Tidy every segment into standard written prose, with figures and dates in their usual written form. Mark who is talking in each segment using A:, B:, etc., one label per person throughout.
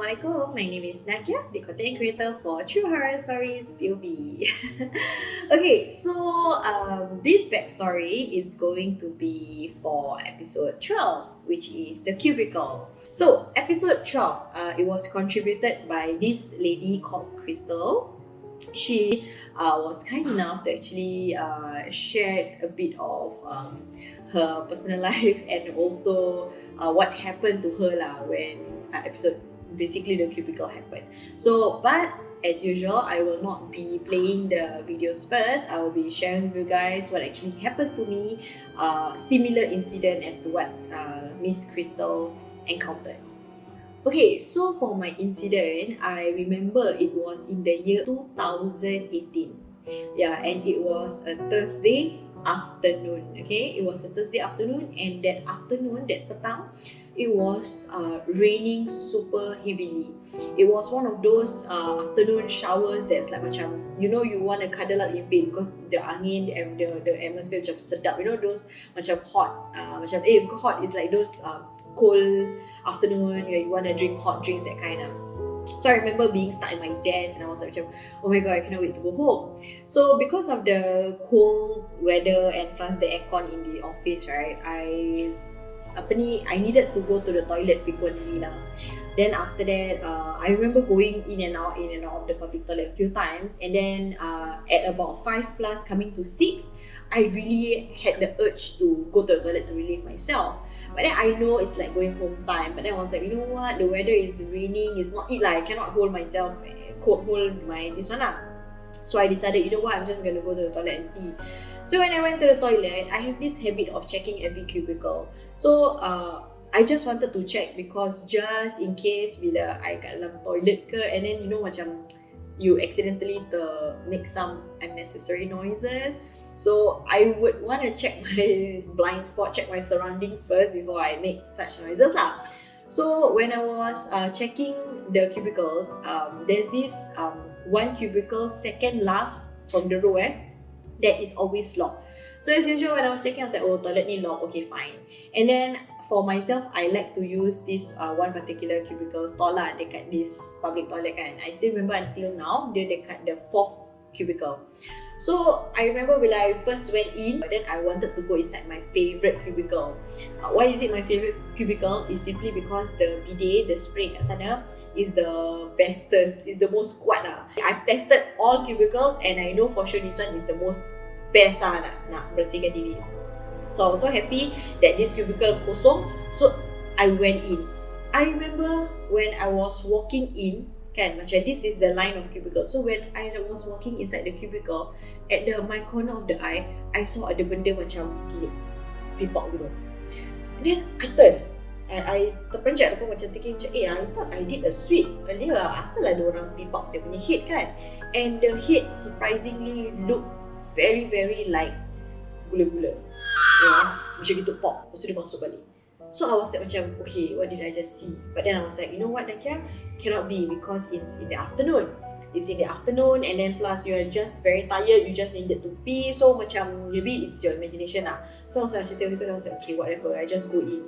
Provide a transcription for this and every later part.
A: Assalamualaikum. My name is Nakia, the content creator for True Horror Stories POV. Okay, so this backstory is going to be for episode 12, which is the cubicle. So episode 12, it was contributed by this lady called Crystal. She was kind enough to actually share a bit of her personal life and also what happened to her when episode basically the cubicle happened. So but as usual, I will not be playing the videos first. I will be sharing with you guys what actually happened to me, similar incident as to what Miss Crystal encountered. Okay, so for my incident, I remember it was in the year 2018. Yeah, and it was a Thursday afternoon. Okay, it was a Thursday afternoon, and that afternoon, that petang, it was raining super heavily. It was one of those afternoon showers that's like macam, you know, you want to cuddle up in bed because the angin and the atmosphere macam sedap. You know those macam hot, bukan hot, it's like those cold afternoon, you want to drink hot drinks, that kind of. So I remember being stuck in my desk and I was like, oh my god, I cannot wait to go home. So because of the cold weather and plus the aircon in the office, right, I needed to go to the toilet frequently lah. Then after that, I remember going in and out of the public toilet a few times, and then at about 5 plus coming to 6, I really had the urge to go to the toilet to relieve myself. But then I know it's like going home time. But then I was like, you know what? The weather is raining. It's not it like I cannot hold myself, hold my this one lah. So I decided, you know what? I'm just gonna go to the toilet and pee. So when I went to the toilet, I have this habit of checking every cubicle. So I just wanted to check because just in case bila I kat dalam toilet ke, and then you know macam you accidentally make some unnecessary noises. So I would want to check my blind spot, check my surroundings first before I make such noises lah. So when I was checking the cubicles, there's this one cubicle second last from the row that is always locked. So as usual, when I was checking, I was like, oh, toilet ni lock, okay, fine. And then for myself, I like to use this one particular cubicle stall lah dekat this public toilet kan. I still remember until now, dia dekat the 4th cubicle. So I remember when I first went in, but then I wanted to go inside my favourite cubicle. Why is it my favourite cubicle? Is simply because the bidet, the spray kat sana is the bestest, is the most kuat lah. I've tested all cubicles and I know for sure this one is the most best lah nak bersihkan diri. So I was so happy that this cubicle kosong. So I went in. I remember when I was walking in, kan, macam this is the line of cubicle. So when I was walking inside the cubicle, at my corner of the eye, I saw ada benda macam gini, pipok gitu. Then I turned. I terperanjat aku macam thinking macam, I thought I did a sweep earlier. Asal ada orang pipok dia punya head kan. And the head surprisingly looked very very like gula-gula. Macam gitu pop. Lepas tu dia masuk balik. So I was like macam, okay, what did I just see? But then I was like, you know what, Nakia? Cannot be because it's in the afternoon. It's in the afternoon and then plus you're just very tired, you just needed to pee. So macam maybe it's your imagination lah. So I was like macam tengok gitu and I was like, okay, whatever, I just go in.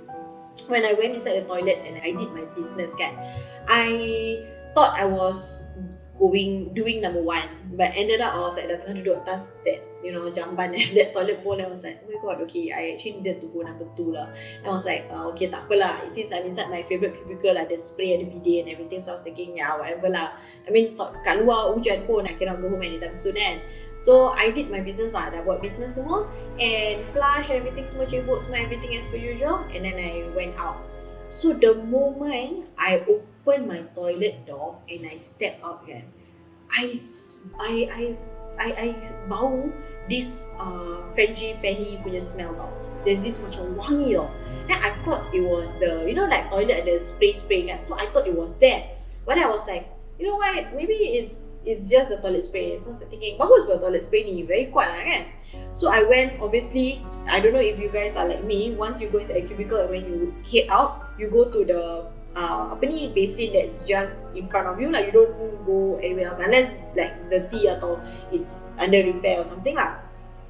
A: When I went inside the toilet and I did my business kan, I thought I was doing number 1, but ended up I was like dah tengah duduk atas that, you know, jamban and that toilet bowl, and I was like, oh my god, okay, I actually needed to go number 2 lah. And I was like, okay, tak apalah, since I'm inside my favourite cubicle lah, the spray, the bidet and everything, so I was thinking, yeah, whatever lah. I mean, kat luar hujan pun, I cannot go home anytime soon kan. So I did my business lah, dah buat business semua, and flush everything, semua cebok, semua everything as per usual, and then I went out. So the moment I opened my toilet door and I stepped out kan, I bau this frangipani punya smell tau. There's this macam wangi tau. Then I thought it was the, you know, like toilet ada spray kan. So I thought it was that. But then I was like, you know what, maybe it's just the toilet spray. So I was thinking, bagus pun toilet spray ni, very kuat lah kan. So I went, obviously, I don't know if you guys are like me, once you go inside a cubicle and when you head out, you go to the basin that's just in front of you lah. You don't go anywhere else unless like dirty atau it's under repair or something lah.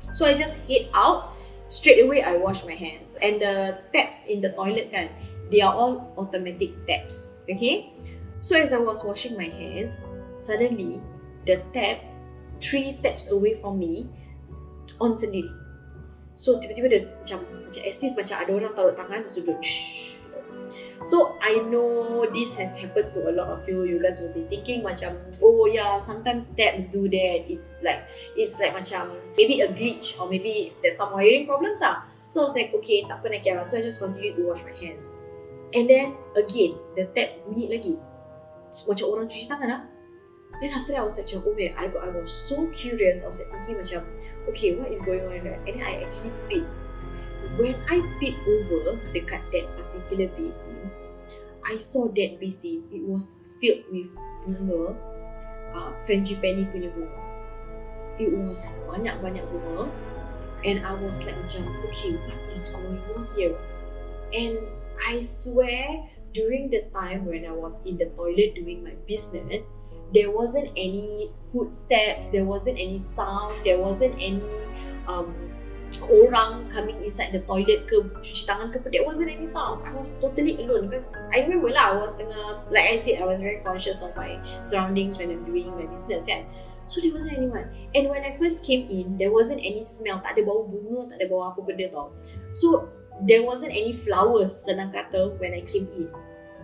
A: So I just head out, straight away I wash my hands. And the taps in the toilet kan, they are all automatic taps, okay? So as I was washing my hands, suddenly the tap 3 taps away from me on sendiri. So tiba-tiba dia macam as if macam ada orang taruh tangan terus dia So I know this has happened to a lot of you. You guys will be thinking macam, oh yeah, sometimes taps do that. It's like macam maybe a glitch or maybe there's some wiring problems lah. So I was like, okay, tak apa nak kira. So I just continue to wash my hands. And then again, the tap bunyi lagi. So, macam orang cuci tangan lah. Then after that I was like, oh man, I was so curious. I was like thinking macam, okay, what is going on there? And then I actually peeped. When I peeped over dekat that particular basin, I saw that basin. It was filled with bunga, frangipani punya bunga. It was banyak-banyak bunga. And I was like macam, okay, what is going on here? And I swear, during the time when I was in the toilet doing my business, there wasn't any footsteps, there wasn't any sound, there wasn't any orang coming inside the toilet ke cuci tangan ke, there wasn't any sound. I was totally alone because I remember lah, I was tengah, like I said, I was very conscious of my surroundings when I'm doing my business kan. So there wasn't anyone. And when I first came in, there wasn't any smell, tak ada bau bunga, tak ada bau apa benda tau. So there wasn't any flowers, senang kata, when I came in.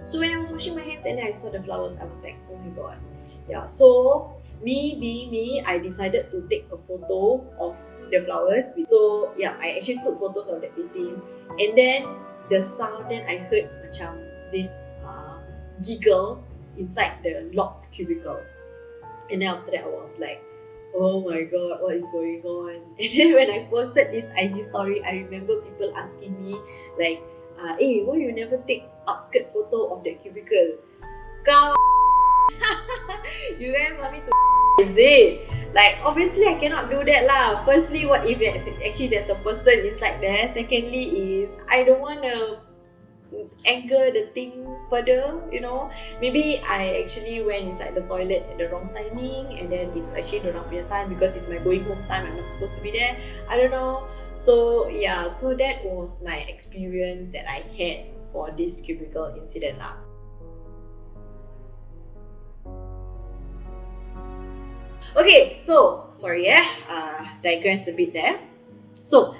A: So when I was washing my hands and then I saw the flowers, I was like, oh my god. Yeah, so me being me, I decided to take a photo of the flowers. So yeah, I actually took photos of that basin. And then the sound, then I heard macam this giggle inside the locked cubicle. And then after that I was like, oh my god, what is going on? And then when I posted this IG story, I remember people asking me like, hey, why you never take upskirt photo of that cubicle? Kau you guys want me to is it? Like obviously I cannot do that lah. Firstly, what if actually there's a person inside there? Secondly is I don't want to anger the thing further, you know. Maybe I actually went inside the toilet at the wrong timing and then it's actually the wrong time because it's my going home time, I'm not supposed to be there, I don't know. So yeah, so that was my experience that I had for this cubicle incident lah. Okay, so sorry digress a bit there. So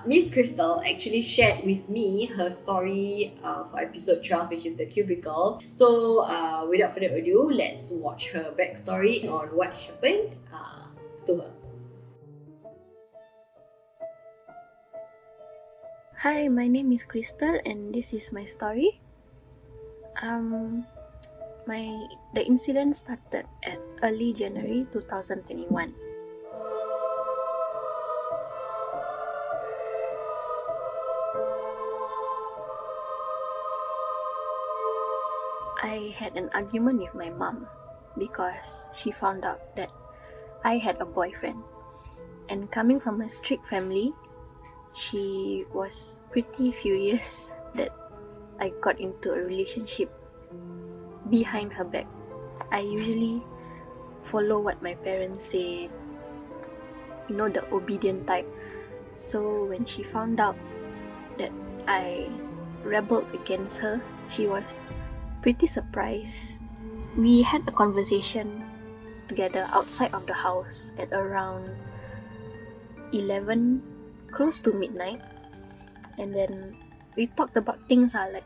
A: Miss Crystal actually shared with me her story for episode 12, which is the cubicle. So without further ado, let's watch her backstory on what happened to her.
B: Hi, my name is Crystal and this is my story. The incident started at early January 2021. I had an argument with my mom because she found out that I had a boyfriend. And coming from a strict family, she was pretty furious that I got into a relationship behind her back. I usually follow what my parents say, you know, the obedient type. So when she found out that I rebelled against her, she was pretty surprised. We had a conversation together outside of the house at around 11, close to midnight, and then we talked about things like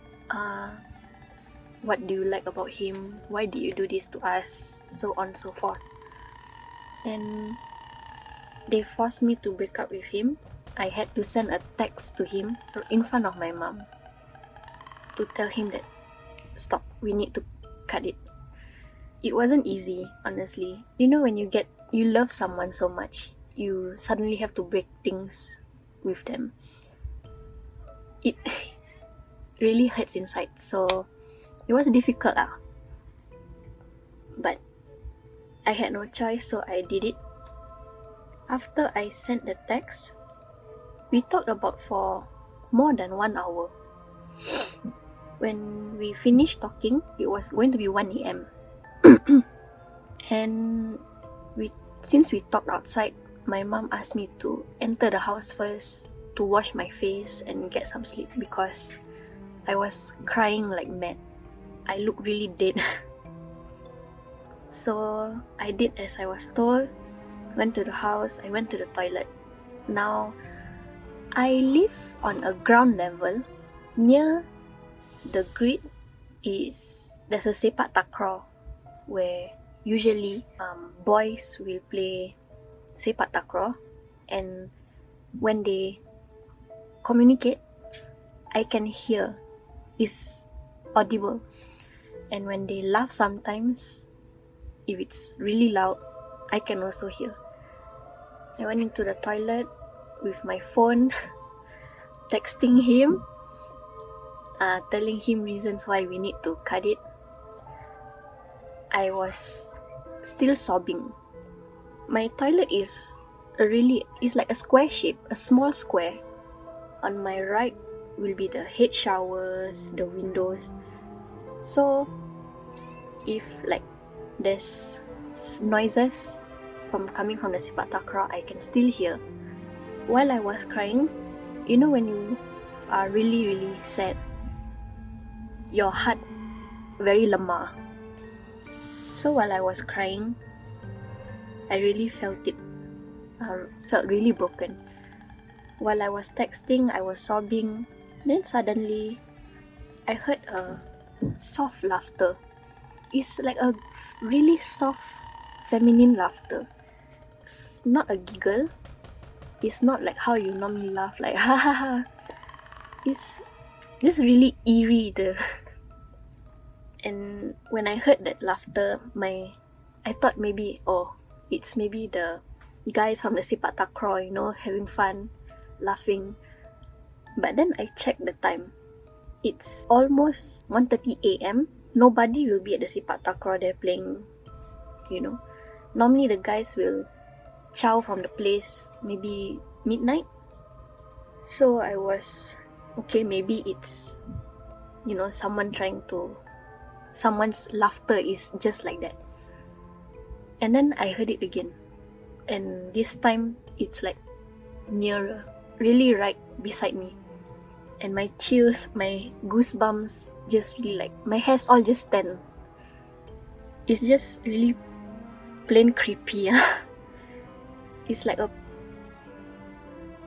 B: what do you like about him, why did you do this to us, so on so forth. And they forced me to break up with him. I had to send a text to him in front of my mom to tell him that stop, we need to cut it. It wasn't easy, honestly. You know, when you love someone so much, you suddenly have to break things with them. It really hurts inside, so it was difficult but I had no choice, so I did it. After I sent the text, we talked about for more than 1 hour. When we finished talking, it was going to be 1 a.m. And since we talked outside, my mom asked me to enter the house first to wash my face and get some sleep because I was crying like mad. I look really dead. So I did as I was told. Went to the house, I went to the toilet. Now, I live on a ground level. Near the grid there's a sepak takraw where usually boys will play sepak takraw, and when they communicate, I can hear, it's audible. And when they laugh sometimes, if it's really loud, I can also hear. I went into the toilet with my phone, texting him, telling him reasons why we need to cut it. I was still sobbing. My toilet is like a square shape, a small square. On my right will be the head showers, the windows. So if like there's noises coming from the sepak takraw, I can still hear. While I was crying, you know when you are really, really sad, your heart very lemah. So while I was crying, I really felt it. I felt really broken. While I was texting, I was sobbing. Then suddenly, I heard a soft laughter. It's like a really soft, feminine laughter. It's not a giggle. It's not like how you normally laugh, like ha ha ha. It's just really eerie. And when I heard that laughter, I thought maybe, it's maybe the guys from the sepak takraw, having fun, laughing. But then I checked the time. It's almost 1:30 a.m. Nobody will be at the sepak takraw there playing, Normally the guys will chow from the place maybe midnight. So I was, okay, maybe it's, someone's laughter is just like that. And then I heard it again. And this time it's like nearer, really right beside me. And my chills, my goosebumps, just really like, my hairs all just stand. It's just really plain creepy. It's like a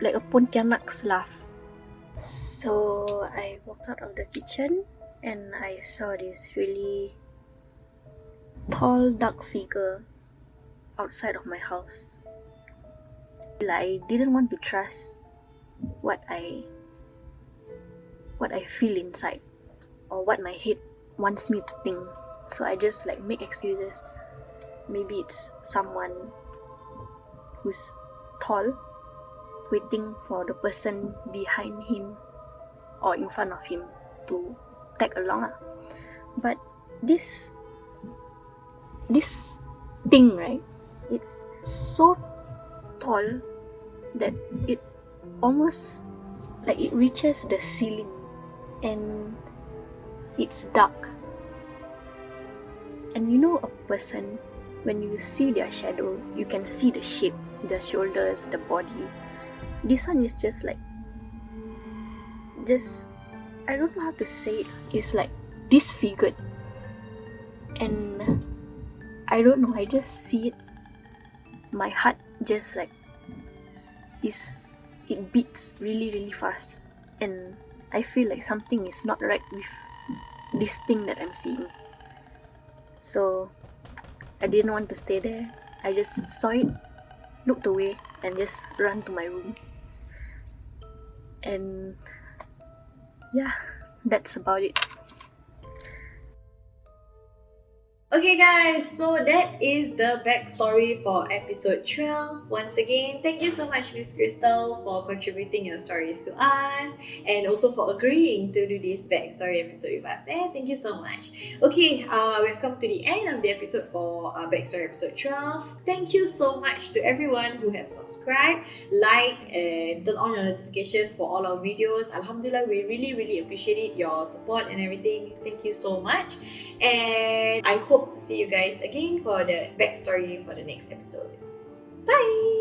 B: Pontianak's laugh. So I walked out of the kitchen and I saw this really tall, dark figure outside of my house. I didn't want to trust what I feel inside or what my head wants me to think. So I just make excuses. Maybe it's someone who's tall, waiting for the person behind him or in front of him to tag along. But this thing, right, it's so tall that it almost it reaches the ceiling, and it's dark. And a person, when you see their shadow, you can see the shape, the shoulders, the body. This one is just I don't know how to say it. It's disfigured. And I don't know, I just see it. My heart just it beats really, really fast. And I feel like something is not right with this thing that I'm seeing. So I didn't want to stay there. I just saw it, looked away, and just ran to my room. And yeah, that's about it.
A: Okay guys, so that is the backstory for episode 12. Once again, thank you so much Miss Crystal for contributing your stories to us and also for agreeing to do this backstory episode with us. Thank you so much. Okay, we've come to the end of the episode for backstory episode 12. Thank you so much to everyone who have subscribed, liked, and turned on your notification for all our videos. Alhamdulillah, we really, really appreciate your support and everything. Thank you so much. And I hope to see you guys again for the backstory for the next episode. Bye!